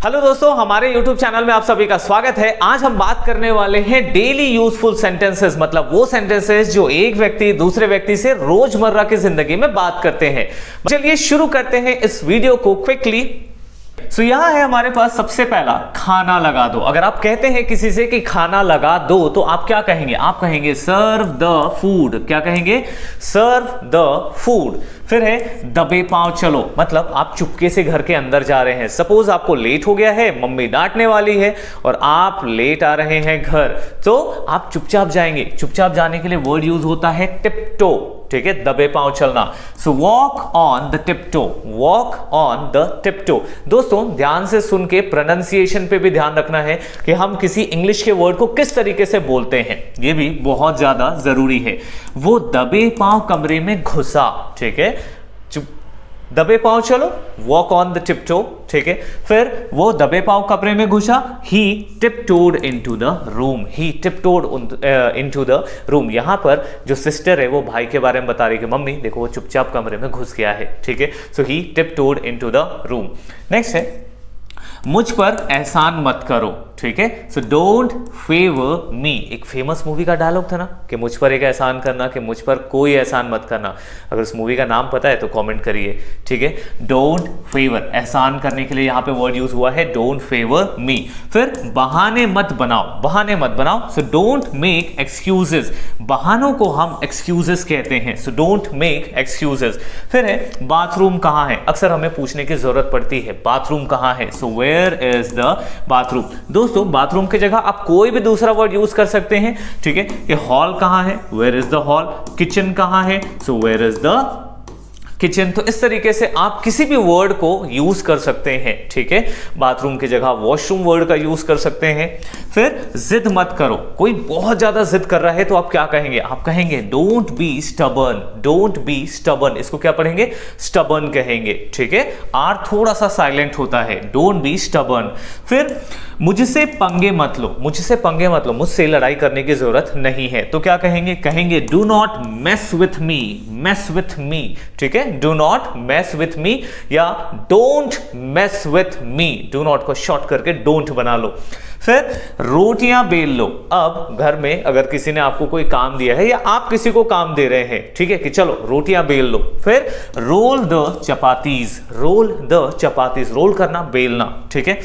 Hello दोस्तों, हमारे YouTube channel में आप सभी का स्वागत है। आज हम बात करने वाले हैं डेली यूजफुल सेंटेंसेस, मतलब वो सेंटेंसेस जो एक व्यक्ति दूसरे व्यक्ति से रोजमर्रा की जिंदगी में बात करते हैं। चलिए शुरू करते हैं इस वीडियो को क्विकली। सो यहां है हमारे पास सबसे पहला, खाना लगा दो। अगर आप कहते हैं किसी से कि खाना लगा दो तो आप क्या कहेंगे? आप कहेंगे सर्व द फूड। क्या कहेंगे? Serve the food. फिर है दबे पांव चलो, मतलब आप चुपके से घर के अंदर जा रहे हैं। सपोज आपको लेट हो गया है, मम्मी डांटने वाली है और आप लेट आ रहे हैं घर, तो आप चुपचाप जाएंगे। चुपचाप जाने के लिए वर्ड यूज होता है टिपटो, ठीक है, दबे पांव चलना। So walk on the tiptoe, walk on the tiptoe. दोस्तों ध्यान से सुन के प्रोनाउंसिएशन पे भी ध्यान रखना है कि हम किसी इंग्लिश के वर्ड को किस तरीके से बोलते हैं, ये भी बहुत ज्यादा जरूरी है। वो दबे पांव कमरे में घुसा, ठीक है, दबे पांव चलो, वॉक ऑन द टिपटो, ठीक है। फिर वो दबे पांव कमरे में घुसा, he tiptoed into the room, he tiptoed into the room. यहां पर जो सिस्टर है वो भाई के बारे में बता रही है कि मम्मी देखो वो चुपचाप कमरे में घुस गया है, ठीक है। सो ही tiptoed into the room. Next है मुझ पर एहसान मत करो, ठीक है। सो डोंट फेवर मी। एक फेमस मूवी का डायलॉग था ना कि मुझ पर एक एहसान करना, कि मुझ पर कोई एहसान मत करना। अगर उस मूवी का नाम पता है तो कमेंट करिए, ठीक है। डोंट फेवर, एहसान करने के लिए यहां पे वर्ड यूज हुआ है डोंट फेवर मी। फिर बहाने मत बनाओ, बहाने मत बनाओ। सो डोंट मेक एक्सक्यूजेस, बहानों को हम एक्सक्यूजेस कहते हैं। So don't make excuses. फिर है बाथरूम कहां है, अक्सर हमें पूछने की जरूरत पड़ती है बाथरूम कहां है। So where is the bathroom. दोस्तों बाथरूम की जगह आप कोई भी दूसरा वर्ड यूज कर सकते हैं, ठीक है। कि हॉल कहां है, where is the hall. Kitchen कहां है, so where is the kitchen. तो इस तरीके से आप किसी भी वर्ड को यूज कर सकते हैं, ठीक है। बाथरूम की जगह वॉशरूम वर्ड का यूज कर सकते हैं। फिर जिद मत करो, कोई बहुत ज्यादा जिद कर रहा है तो आप क्या कहेंगे? आप कहेंगे don't be stubborn, don't be stubborn. इसको क्या पढ़ेंगे? स्टबर्न कहेंगे, ठीक है। आर थोड़ा सा साइलेंट होता है, डोंट बी स्टबर्न। फिर मुझसे पंगे मत लो, मुझसे पंगे मत लो, मुझसे लड़ाई करने की जरूरत नहीं है, तो क्या कहेंगे? कहेंगे do not mess with me, mess with me, ठीक है। Do not mess with me या don't mess with me. Do not को शॉर्ट करके डोंट बना लो। फिर रोटियां बेल लो। अब घर में अगर किसी ने आपको कोई काम दिया है या आप किसी को काम दे रहे हैं, ठीक है, कि चलो रोटियां बेल लो। फिर roll the chapatis, roll the chapatis, roll करना, बेलना, ठीक है।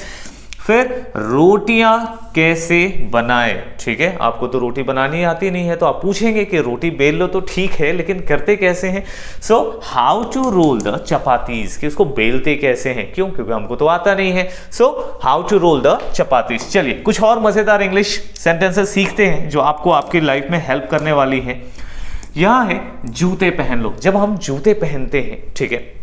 फिर रोटियां कैसे बनाए, ठीक है। आपको तो रोटी बनानी आती नहीं है तो आप पूछेंगे कि रोटी बेल लो तो ठीक है, लेकिन करते कैसे हैं? So how to roll the chapatis, कि उसको बेलते कैसे हैं? क्यों? क्योंकि हमको तो आता नहीं है। So how to roll the chapatis. चलिए कुछ और मजेदार इंग्लिश सेंटेंसेस सीखते हैं जो आपको आपकी लाइफ में हेल्प करने वाली है। यहां है जूते पहन लो। जब हम जूते पहनते हैं, ठीक है,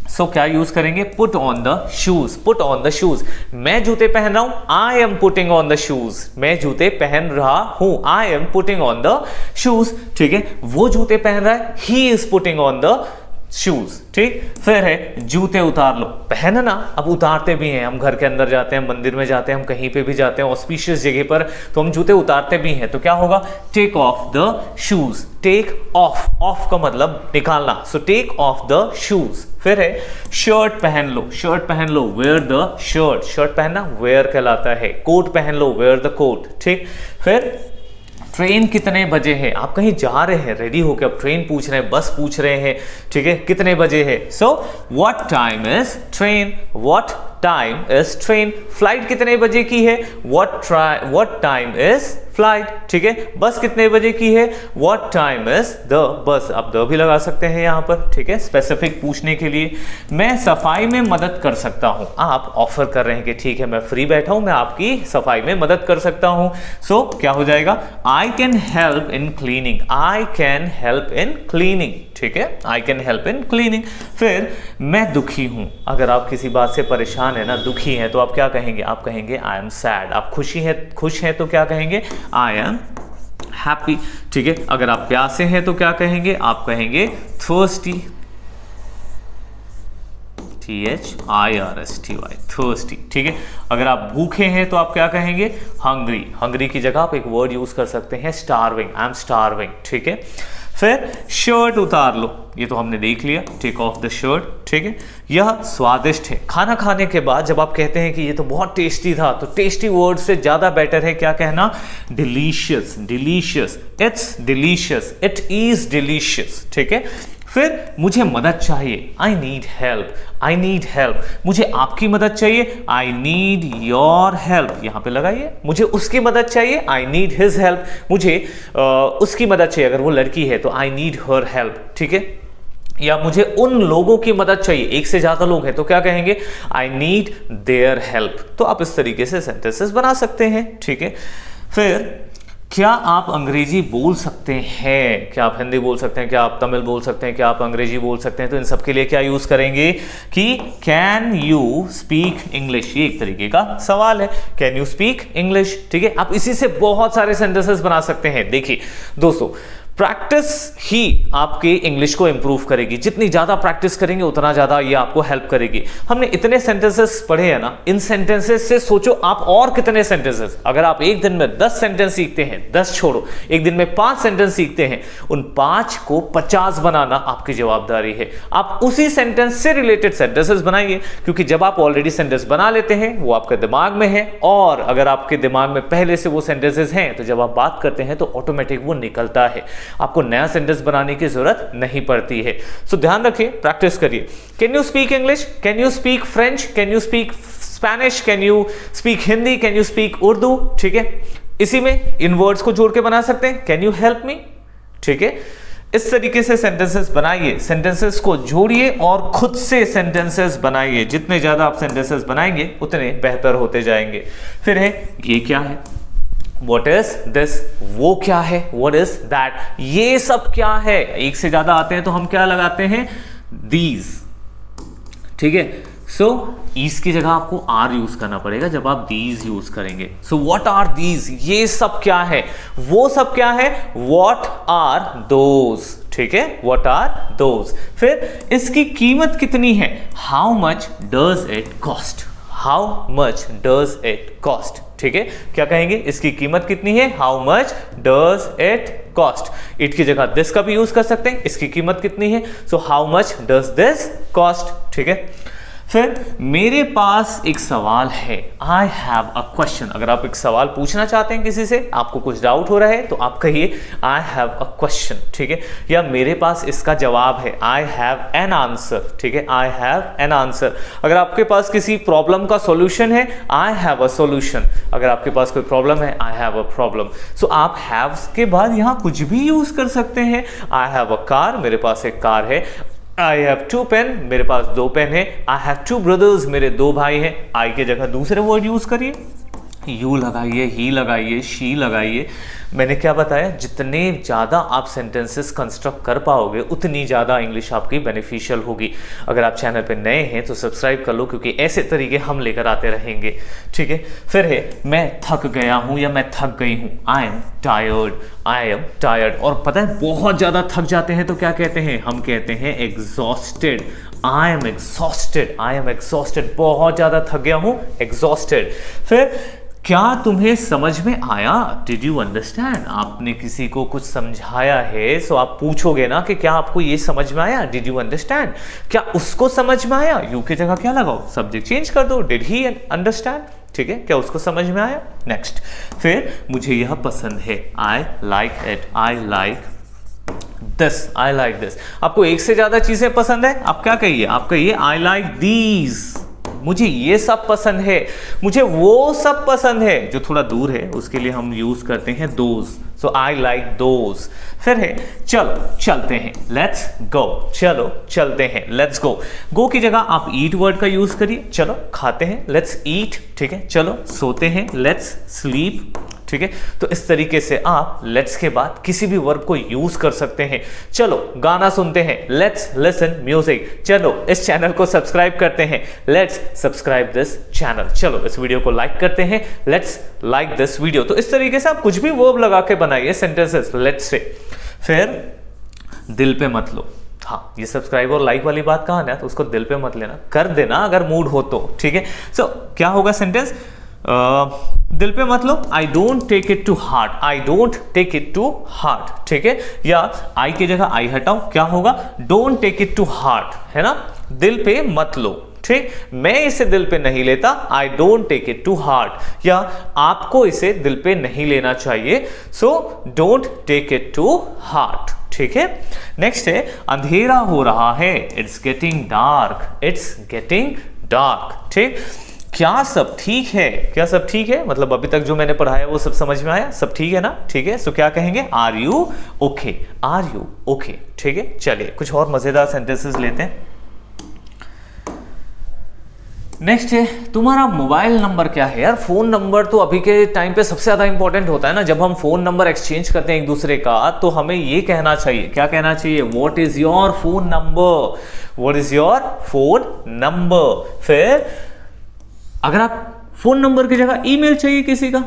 सो क्या यूज करेंगे? Put on the shoes, put on the shoes. मैं जूते पहन रहा हूं, I am putting on the shoes. मैं जूते पहन रहा हूं, I am putting on the shoes, ठीक है। वो जूते पहन रहा है, he is putting on the shoes, ठीक। फिर है जूते उतार लो। पहनना अब उतारते भी हैं, हम घर के अंदर जाते हैं, मंदिर में जाते हैं, हम कहीं पे भी जाते हैं ऑस्पिशियस जगह पर, तो हम जूते उतारते भी हैं। तो क्या होगा? Take off the shoes, take off, off का मतलब निकालना। So take off the shoes. फिर है शर्ट पहन लो, शर्ट पहन लो, वेयर द शर्ट। शर्ट पहनना वेयर कहलाता है। कोट पहन लो, वेयर द कोट, ठीक। फिर ट्रेन कितने बजे है? आप कहीं जा रहे हैं रेडी होकर, अब ट्रेन पूछ रहे हैं, बस पूछ रहे हैं, ठीक है, कितने बजे है? So what time is train, what time is train. Flight कितने बजे की है? व्हाट टाइम इज फ्लाइट, ठीक है। बस कितने बजे की है? What time is the bus. आप द भी लगा सकते हैं यहां पर, ठीक है, स्पेसिफिक पूछने के लिए। मैं सफाई में मदद कर सकता हूं। आप ऑफर कर रहे हैं कि ठीक है मैं फ्री बैठा हूं, मैं आपकी सफाई में मदद कर सकता हूं। सो क्या हो जाएगा? I can help in cleaning, I can help in cleaning, ठीक है, I can help in cleaning. फिर मैं दुखी हूं। अगर आप किसी बात से परेशान है ना, दुखी है, तो आप क्या कहेंगे? आप कहेंगे आई एम सैड। आप खुश हैं तो क्या कहेंगे? आई एम हैप्पी, ठीक है। अगर आप प्यासे हैं तो क्या कहेंगे? आप कहेंगे थर्स्टी, THIRSTY, थर्स्टी, ठीक है। अगर आप भूखे हैं तो आप क्या कहेंगे? हंग्री। हंग्री की जगह आप एक वर्ड यूज कर सकते हैं स्टारविंग, आई एम स्टारविंग, ठीक है। फिर शर्ट उतार लो, ये तो हमने देख लिया, टेक ऑफ द शर्ट, ठीक है। यह स्वादिष्ट है, खाना खाने के बाद जब आप कहते हैं कि ये तो बहुत टेस्टी था, तो टेस्टी वर्ड से ज्यादा बेटर है क्या कहना, delicious, delicious, it's delicious, it is delicious, ठीक है। फिर मुझे मदद चाहिए, I need help, I need help, मुझे आपकी मदद चाहिए, आई नीड योर हेल्प, यहां पे लगाइए। मुझे उसकी मदद चाहिए, आई नीड हिज हेल्प, मुझे उसकी मदद चाहिए, अगर वो लड़की है तो आई नीड हर हेल्प, ठीक है। या मुझे उन लोगों की मदद चाहिए, एक से ज्यादा लोग हैं तो क्या कहेंगे, आई नीड देयर हेल्प। तो आप इस तरीके से सेंटेंसेस बना सकते हैं, ठीक है। फिर क्या आप अंग्रेजी बोल सकते हैं, क्या आप हिंदी बोल सकते हैं, क्या आप तमिल बोल सकते हैं, क्या आप अंग्रेजी बोल सकते हैं, तो इन सब के लिए क्या यूज करेंगे कि कैन यू स्पीक इंग्लिश, ये एक तरीके का सवाल है, कैन यू स्पीक इंग्लिश, ठीक है। आप इसी से बहुत सारे सेंटेंसेस बना सकते हैं। देखिए दोस्तों, प्रैक्टिस ही आपके इंग्लिश को इंप्रूव करेगी, जितनी ज्यादा प्रैक्टिस करेंगे उतना ज्यादा ये आपको हेल्प करेगी। हमने इतने सेंटेंसेस पढ़े हैं ना, इन सेंटेंसेस से सोचो आप और कितने सेंटेंसेस, अगर आप एक दिन में 10 सेंटेंस सीखते हैं, 10 छोड़ो, एक दिन में 5 सेंटेंस सीखते हैं, उन 5 को 50 बनाना आपकी जवाबदारी है। आप उसी सेंटेंस से रिलेटेड सेंटेंसेस बनाइए, क्योंकि जब आप ऑलरेडी सेंटेंस बना लेते हैं वो आपके दिमाग में है, और अगर आपके दिमाग में पहले से वो सेंटेंसेस हैं तो जब आप बात करते हैं तो ऑटोमेटिक वो निकलता है, आपको नया सेंटेंस बनाने की जरूरत नहीं पड़ती है। सो ध्यान रखिए, प्रैक्टिस करिए। Can you speak English, can you speak French, can you speak Spanish, can you speak Hindi, can you speak Urdu, ठीक है। इसी में इन वर्ड्स को जोड़ के बना सकते हैं, कैन यू हेल्प मी, ठीक है। इस तरीके से सेंटेंसेस बनाइए, सेंटेंसेस को जोड़िए और खुद से सेंटेंसेस बनाइए। जितने ज्यादा आप सेंटेंसेस बनाएंगे उतने बेहतर होते जाएंगे। फिर है ये क्या है, What is this? वो क्या है, What is that? ये सब क्या है, एक से ज्यादा आते हैं तो हम क्या लगाते हैं, these, ठीक है। सो इस की जगह आपको आर यूज करना पड़ेगा जब आप these यूज करेंगे। सो what are these? ये सब क्या है, वो सब क्या है, what are those, ठीक है, what are those। फिर इसकी कीमत कितनी है, how much does it cost, how much does it cost, ठीक है। क्या कहेंगे, इसकी कीमत कितनी है, how much does it cost. It की जगह दिस का भी यूज कर सकते हैं, इसकी कीमत कितनी है, so how much does this cost, ठीक है। फिर मेरे पास एक सवाल है, आई हैव अ क्वेश्चन। अगर आप एक सवाल पूछना चाहते हैं किसी से, आपको कुछ डाउट हो रहा है, तो आप कहिए आई हैव अ क्वेश्चन, ठीक है। या मेरे पास इसका जवाब है, आई हैव एन आंसर, ठीक है, आई हैव एन आंसर। अगर आपके पास किसी प्रॉब्लम का सॉल्यूशन है, आई हैव अ सॉल्यूशन। अगर आपके पास कोई प्रॉब्लम है, आई हैव अ प्रॉब्लम। सो आप हैव के बाद यहां कुछ भी यूज कर सकते हैं। आई हैव अ कार, मेरे पास एक कार है। आई हैव 2 पेन, मेरे पास 2 पेन है। आई हैव 2 ब्रदर्स, मेरे 2 भाई हैं। आई के जगह दूसरे वर्ड यूज करिए, यू लगाइए, ही लगाइए, शी लगाइए। मैंने क्या बताया, जितने ज़्यादा आप सेंटेंसेस कंस्ट्रक्ट कर पाओगे उतनी ज़्यादा इंग्लिश आपकी बेनिफिशियल होगी। अगर आप चैनल पे नए हैं तो सब्सक्राइब कर लो, क्योंकि ऐसे तरीके हम लेकर आते रहेंगे, ठीक है। फिर है मैं थक गया हूँ या मैं थक गई हूँ, I am tired, I am tired. और पता है बहुत ज़्यादा थक जाते हैं तो क्या कहते हैं, हम कहते हैं exhausted, I am exhausted, I am exhausted, बहुत ज़्यादा थक गया हूँ, एग्जॉस्टेड। फिर क्या तुम्हें समझ में आया, डिड यू अंडरस्टैंड। आपने किसी को कुछ समझाया है, सो आप पूछोगे ना कि क्या आपको ये समझ में आया, डिड यू अंडरस्टैंड। क्या उसको समझ में आया, यू की जगह क्या लगाओ, सब्जेक्ट चेंज कर दो, डिड ही अंडरस्टैंड, ठीक है, क्या उसको समझ में आया। नेक्स्ट, फिर मुझे यह पसंद है, I like it, I like this, I like this. आपको एक से ज्यादा चीजें पसंद है, आप क्या कहिए, आप कहिए आई लाइक दीज, मुझे ये सब पसंद है, मुझे वो सब पसंद है। जो थोड़ा दूर है उसके लिए हम यूज करते हैं those, so I like those. फिर है चलो चलते हैं, लेट्स गो, चलो चलते हैं, लेट्स गो। गो की जगह आप ईट वर्ड का यूज करिए, चलो खाते हैं, लेट्स ईट, ठीक है। चलो सोते हैं, लेट्स स्लीप, ठीक है। तो इस तरीके से आप लेट्स के बाद किसी भी वर्ब को यूज कर सकते हैं। चलो गाना सुनते हैं, लेट्स लिसन म्यूजिक। चलो इस चैनल को सब्सक्राइब करते हैं, लेट्स सब्सक्राइब दिस चैनल। चलो इस वीडियो को लाइक करते हैं, लेट्स लाइक दिस वीडियो। तो इस तरीके से आप कुछ भी वर्ब लगा के बनाइए सेंटेंसेस लेट्स से। फिर दिल पे मत लो, हाँ ये सब्सक्राइब और लाइक वाली बात कहा ना, तो उसको दिल पे मत लेना, कर देना अगर मूड हो तो, ठीक है। सो क्या होगा सेंटेंस, दिल पे मत लो, I don't take it to heart, I don't take it to heart, ठीक है। या आई की जगह आई हटाओ, क्या होगा, don't take it to heart, है ना, दिल पे मत लो, ठीक, मैं इसे दिल पे नहीं लेता, I don't take it to heart, या आपको इसे दिल पे नहीं लेना चाहिए, so don't take it to heart, ठीक है। नेक्स्ट है अंधेरा हो रहा है, it's getting dark, it's getting dark, ठीक। क्या सब ठीक है, क्या सब ठीक है, मतलब अभी तक जो मैंने पढ़ाया वो सब समझ में आया, सब ठीक है ना, ठीक है। सो क्या कहेंगे, are you okay, are you okay, ठीक है। चलिए कुछ और मजेदार सेंटेंसेस लेते हैं। नेक्स्ट है तुम्हारा मोबाइल नंबर क्या है। यार फोन नंबर तो अभी के टाइम पे सबसे ज्यादा इंपॉर्टेंट होता है ना, जब हम फोन नंबर एक्सचेंज करते हैं एक दूसरे का, तो हमें ये कहना चाहिए, क्या कहना चाहिए, what is your phone number, what is your phone number. फिर अगर आप फोन नंबर की जगह ईमेल चाहिए किसी का,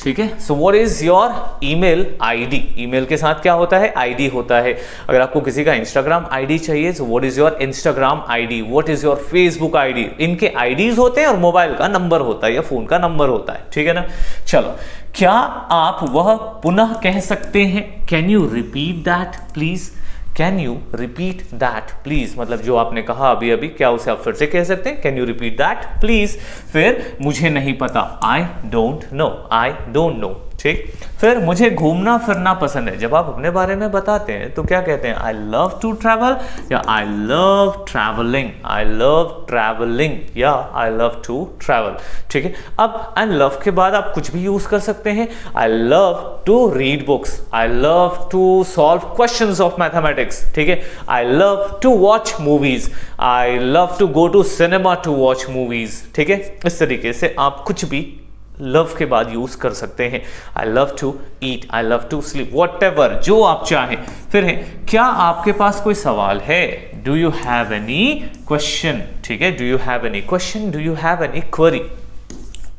ठीक है, so what is your email ID, email के साथ क्या होता है, आईडी होता है। अगर आपको किसी का इंस्टाग्राम आईडी चाहिए, so what is your Instagram ID, what is your Facebook ID. इनके आईडीज होते हैं और मोबाइल का नंबर होता है या फोन का नंबर होता है, ठीक है ना। चलो, क्या आप वह पुनः कह सकते हैं, can you repeat that please, can you repeat that please, मतलब जो आपने कहा अभी अभी, क्या उसे आप फिर से कह सकते हैं, can you repeat that please. फिर मुझे नहीं पता, I don't know, I don't know, ठीक। फिर मुझे घूमना फिरना पसंद है, जब आप अपने बारे में बताते हैं तो क्या कहते हैं, आई लव टू ट्रैवल, या I love travelling, I love travelling, या आई लव टू ट्रैवल, ठीक है। अब आई लव के बाद आप कुछ भी यूज कर सकते हैं, I love to read books, I love to solve questions of mathematics, ठीक है, I love to watch movies, I love to go to cinema to watch movies, ठीक है। इस तरीके से आप कुछ भी लव के बाद यूज कर सकते हैं, I love to eat, I love to sleep, whatever, जो आप चाहें। फिर है क्या आपके पास कोई सवाल है, do you have any question, ठीक है, do you have any question, do you have any query,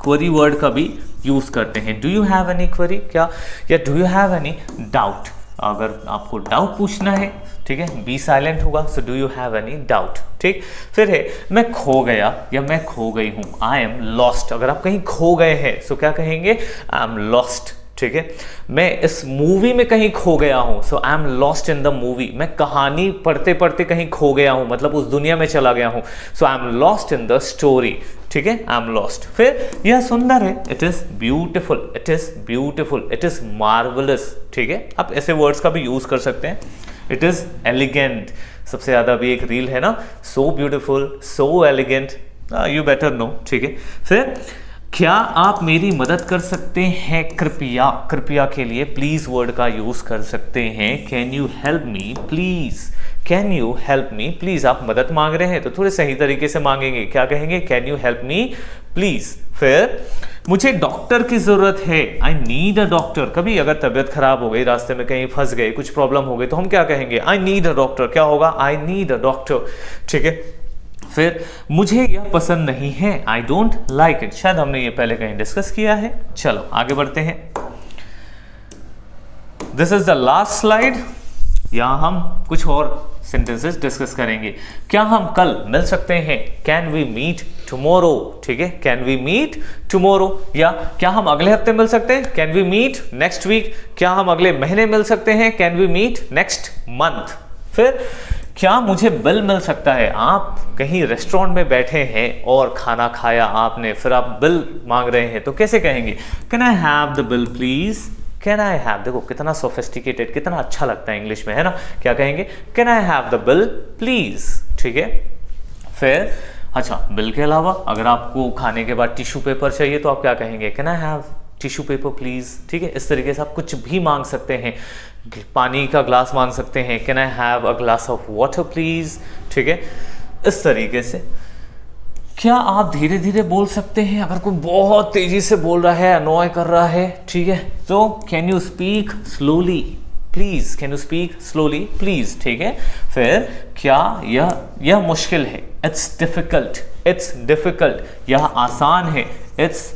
query word का भी यूज करते हैं, do you have any query, क्या, या do you have any doubt, अगर आपको डाउट पूछना है, ठीक है, बी साइलेंट होगा, so do you have any doubt, ठीक। फिर है मैं खो गया या मैं खो गई हूं, आई एम लॉस्ट, अगर आप कहीं खो गए हैं सो क्या कहेंगे, आई एम लॉस्ट, ठीक है। मैं इस मूवी में कहीं खो गया हूं, so I am lost in the movie, मैं कहानी पढ़ते पढ़ते कहीं खो गया हूं, मतलब उस दुनिया में चला गया हूं, so I am lost in the story, ठीक है, आई एम लॉस्ट। फिर यह सुंदर है, it is beautiful, it is beautiful, it is marvellous, ठीक है। आप ऐसे वर्ड्स का भी यूज कर सकते हैं, इट इज एलिगेंट, सबसे ज्यादा अभी एक रील है ना, so beautiful, so elegant, you better know, ठीक है। फिर क्या आप मेरी मदद कर सकते हैं, कृपया, कृपया के लिए प्लीज वर्ड का यूज कर सकते हैं, can you help me please, can you help me please. आप मदद मांग रहे हैं तो थोड़े सही तरीके से मांगेंगे, क्या कहेंगे, can you help me please. फिर मुझे डॉक्टर की जरूरत है, आई नीड अ डॉक्टर, कभी अगर तबीयत खराब हो गई, रास्ते में कहीं फंस गए, कुछ प्रॉब्लम हो गई, तो हम क्या कहेंगे, आई नीड अ डॉक्टर, क्या होगा, आई नीड अ डॉक्टर, ठीक है। फिर मुझे यह पसंद नहीं है, आई डोंट लाइक इट, शायद हमने ये पहले कहीं डिस्कस किया है। चलो आगे बढ़ते हैं, this is the last slide, यहां हम कुछ और सेंटेंसेस डिस्कस करेंगे। क्या हम कल मिल सकते हैं, कैन वी मीट टुमारो, ठीक है, कैन वी मीट टुमारो। या क्या हम अगले हफ्ते मिल सकते हैं, can we meet next week. क्या हम अगले महीने मिल सकते हैं, can we meet next month. फिर क्या मुझे बिल मिल सकता है, आप कहीं रेस्टोरेंट में बैठे हैं और खाना खाया आपने, फिर आप बिल मांग रहे हैं, तो कैसे कहेंगे, can I have the bill please, can I have, देखो कितना सोफिस्टिकेटेड, कितना अच्छा लगता है इंग्लिश में, है ना, क्या कहेंगे, can I have the bill please, ठीक है। फिर अच्छा, बिल के अलावा अगर आपको खाने के बाद टिश्यू पेपर चाहिए तो आप क्या कहेंगे, can I have tissue paper please, ठीक है। इस तरीके से आप कुछ भी मांग सकते हैं, पानी का ग्लास मांग सकते हैं, can I have a glass of water please, ठीक है, इस तरीके से। क्या आप धीरे धीरे बोल सकते हैं, अगर कोई बहुत तेजी से बोल रहा है, अनॉय कर रहा है, ठीक है, तो can you speak slowly please, can you speak slowly please, ठीक है। फिर क्या यह मुश्किल है, इट्स डिफिकल्ट, इट्स डिफिकल्ट, यह आसान है, इट्स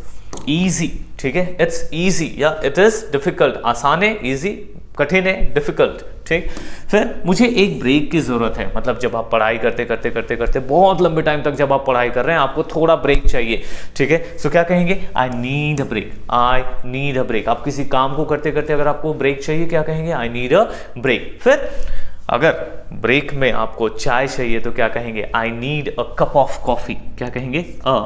ईजी, ठीक है, इट्स ईजी, या इट इज डिफिकल्ट, आसान है, ईजी, कठिन है, डिफिकल्ट, ठीक। फिर मुझे एक ब्रेक की ज़रूरत है, मतलब जब आप पढ़ाई करते करते करते करते बहुत लंबे टाइम तक जब आप पढ़ाई कर रहे हैं आपको थोड़ा ब्रेक चाहिए, ठीक है। सो क्या कहेंगे, I need a break, I need a break. आप किसी काम को करते करते अगर आपको ब्रेक चाहिए क्या कहेंगे, आई नीड अ ब्रेक। फिर अगर ब्रेक में आपको चाय चाहिए तो क्या कहेंगे, I need a cup of coffee. क्या कहेंगे, अ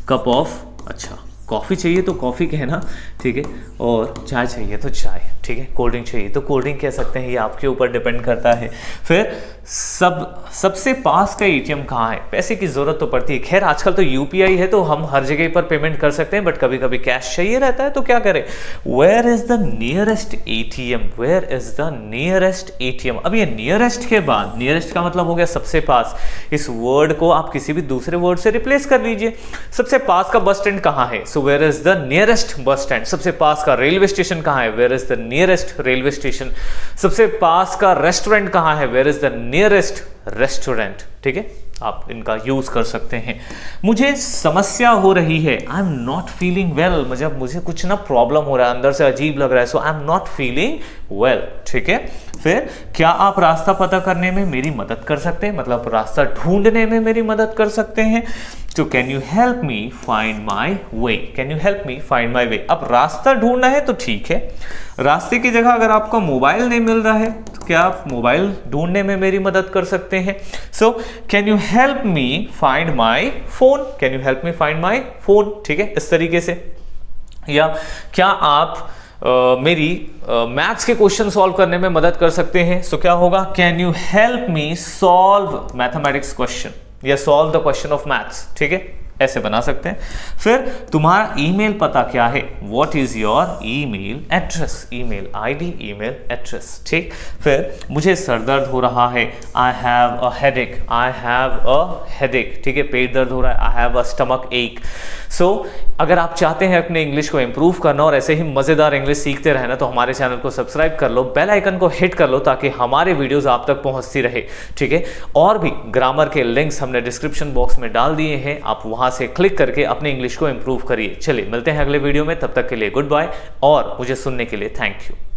कप ऑफ, अच्छा कॉफ़ी चाहिए तो कॉफ़ी कहना, ठीक है, और चाय चाहिए तो चाय, ठीक है, कोल्ड ड्रिंक चाहिए तो कोल्ड ड्रिंक कह सकते हैं, ये आपके ऊपर डिपेंड करता है। फिर सबसे पास का एटीएम कहाँ है, पैसे की ज़रूरत तो पड़ती है। खैर आजकल तो यूपीआई है तो हम हर जगह पर पेमेंट कर सकते हैं, बट कभी कभी कैश चाहिए रहता है तो क्या करें, where is the nearest ATM, where is the nearest ATM. अब ये नियरेस्ट के बाद, नियरेस्ट का मतलब हो गया सबसे पास, इस वर्ड को आप किसी भी दूसरे वर्ड से रिप्लेस कर लीजिए। सबसे पास का बस स्टैंड कहाँ है, so where is the nearest bus stand. सबसे पास का रेलवे स्टेशन कहाँ है, where is the nearest railway station. सबसे पास का रेस्टोरेंट कहाँ है, where is the nearest restaurant, ठीक है, आप इनका यूज कर सकते हैं। मुझे समस्या हो रही है, I am not feeling well, मुझे कुछ ना प्रॉब्लम हो रहा है, अंदर से अजीब लग रहा है, so I am not feeling well, ठीक है। फिर क्या आप रास्ता पता करने में मेरी मदद कर सकते हैं, मतलब रास्ता ढूंढने में मेरी मदद कर सकते हैं। तो can you help me find my way, can you help me find my way. अब रास्ता ढूंढना है तो ठीक है, रास्ते की जगह अगर आपको मोबाइल नहीं मिल रहा है तो क्या आप मोबाइल ढूंढने में मेरी मदद कर सकते हैं। So can you help me find my phone, can you help me find my phone, ठीक है, इस तरीके से। या क्या आप मेरी मैथ्स के क्वेश्चन सॉल्व करने में मदद कर सकते हैं। सो क्या होगा, can you help me solve mathematics question या solve the question of maths, ठीक है, ऐसे बना सकते हैं। फिर तुम्हारा ईमेल पता क्या है, what is your email address, email ID, email address, ठीक। फिर मुझे सर दर्द हो रहा है, I have a headache, I have a headache, ठीक है, पेट दर्द हो रहा है, आई हैव अ स्टमक एक। सो अगर आप चाहते हैं अपने इंग्लिश को इंप्रूव करना और ऐसे ही मज़ेदार इंग्लिश सीखते रहना तो हमारे चैनल को सब्सक्राइब कर लो, बेल आइकन को हिट कर लो ताकि हमारे वीडियोस आप तक पहुंचती रहे, ठीक है। और भी ग्रामर के लिंक्स हमने डिस्क्रिप्शन बॉक्स में डाल दिए हैं, आप वहां से क्लिक करके अपने इंग्लिश को इंप्रूव करिए। चलिए मिलते हैं अगले वीडियो में, तब तक के लिए गुड बाय और मुझे सुनने के लिए थैंक यू।